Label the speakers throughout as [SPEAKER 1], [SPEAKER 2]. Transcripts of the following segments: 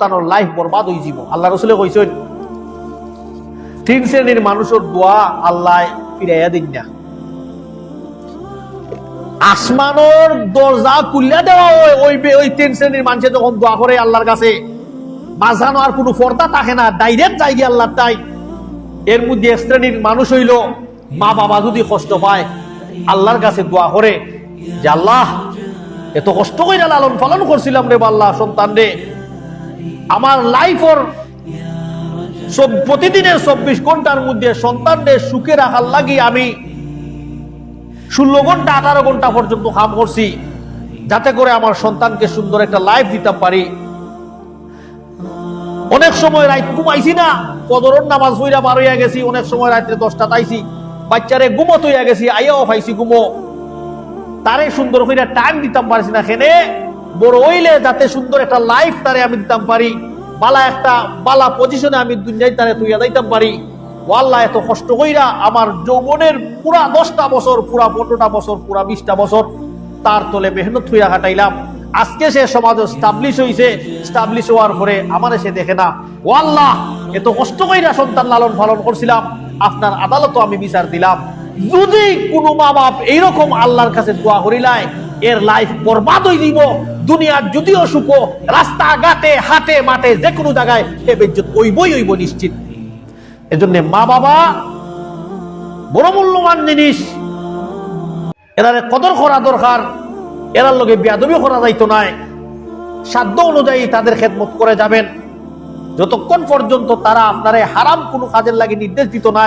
[SPEAKER 1] সন্তানের লাইফ বরবাদ হয়ে যাব। আল্লাহ রাসূলে কইছেন 3 শ্রেণীর মানুষের দোয়া আল্লাহ ফিরাইয়া দিন না। আসমানের দরজা খুলে দেওয়া ওই 3 শ্রেণীর মানুষ যখন দোয়া করে আল্লাহর কাছে, মাঝানো আর কোনো পর্দা থাকে না, ডাইরেক্ট যাই গিয়ে আল্লাহর তাই। এর মধ্যে এক শ্রেণীর মানুষ হইল মা বাবা যদি কষ্ট পায় আল্লাহর কাছে দোয়া করে যে আল্লাহ এত কষ্ট করে লালন পালন করছিলাম রে আল্লাহ সন্তান রে, আমার লাইফের প্রতিদিনের 24 ঘন্টার মধ্যে সন্তানদের সুখে রাখার লাগি আমি 16 ঘন্টা 18 ঘন্টা পর্যন্ত কাম করছি, যাতে করে আমার সন্তানকে সুন্দর একটা লাইফ দিতে পারি। অনেক সময় রাত ঘুমাইছি না, ফজরের নামাজ পড়া বার হইয়া গেছি, অনেক সময় রাত্রে 10টা তাইছি, বাচ্চারে ঘুমত হইয়া গেছি, আইয়াও পাইছি ঘুমো, তারে সুন্দর করে টাইম দিতাম পারছি না। খেনে বড় হইলে যাতে সুন্দর একটা লাইফ তারে আমি দিতাম পারি, বালা পজিশনে আমি দুনিয়ায় তারে তুইয়া যাইতাম পারি। আল্লাহ এত কষ্ট কইরা আমার যৌবনের পুরা 10টা বছর, পুরা 15টা বছর, পুরা 20টা বছর তার তলে মেহনত হইয়া কাটাইলাম। আজকে সে সমাজে স্টাবলিশ হইছে, স্টাবলিশ হওয়ার পরে আমার সে দেখে না। ও আল্লাহ এত কষ্ট কইরা সন্তান লালন পালন করছিলাম, আপনার আদালতও আমি বিচার দিলাম। যদি কোনো মা বাপ এইরকম আল্লাহর কাছে দোয়া করিলায় এর লাইফ বরবাদ হয়ে দিব। দুনিয়ার যদিও সুখ, রাস্তা ঘাটে হাটে মাঠে যে কোনো জায়গায় এ বেজ্জত হইব নিশ্চিত। এজন্য মা বাবা বড় মূল্যবান জিনিস, এরারে কদর করা দরকার। এরার লগে বেয়াদবি করা যাইতো না, সাধ্য অনুযায়ী তাদের খেদমত করে যাবেন। যতক্ষণ পর্যন্ত তারা আপনারে হারাম কোনো কাজের লাগে নির্দেশ দিত না,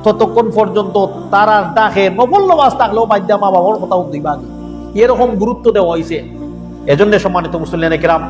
[SPEAKER 1] ততক্ষণ পর্যন্ত তারা ডাকে নফল নামাজ থাকলেও বাধ্যা মা বাবার কথা দিবা, এরকম গুরুত্ব দেওয়া হয়েছে। এজন্য সম্মানিত মুসলিম কেরাম,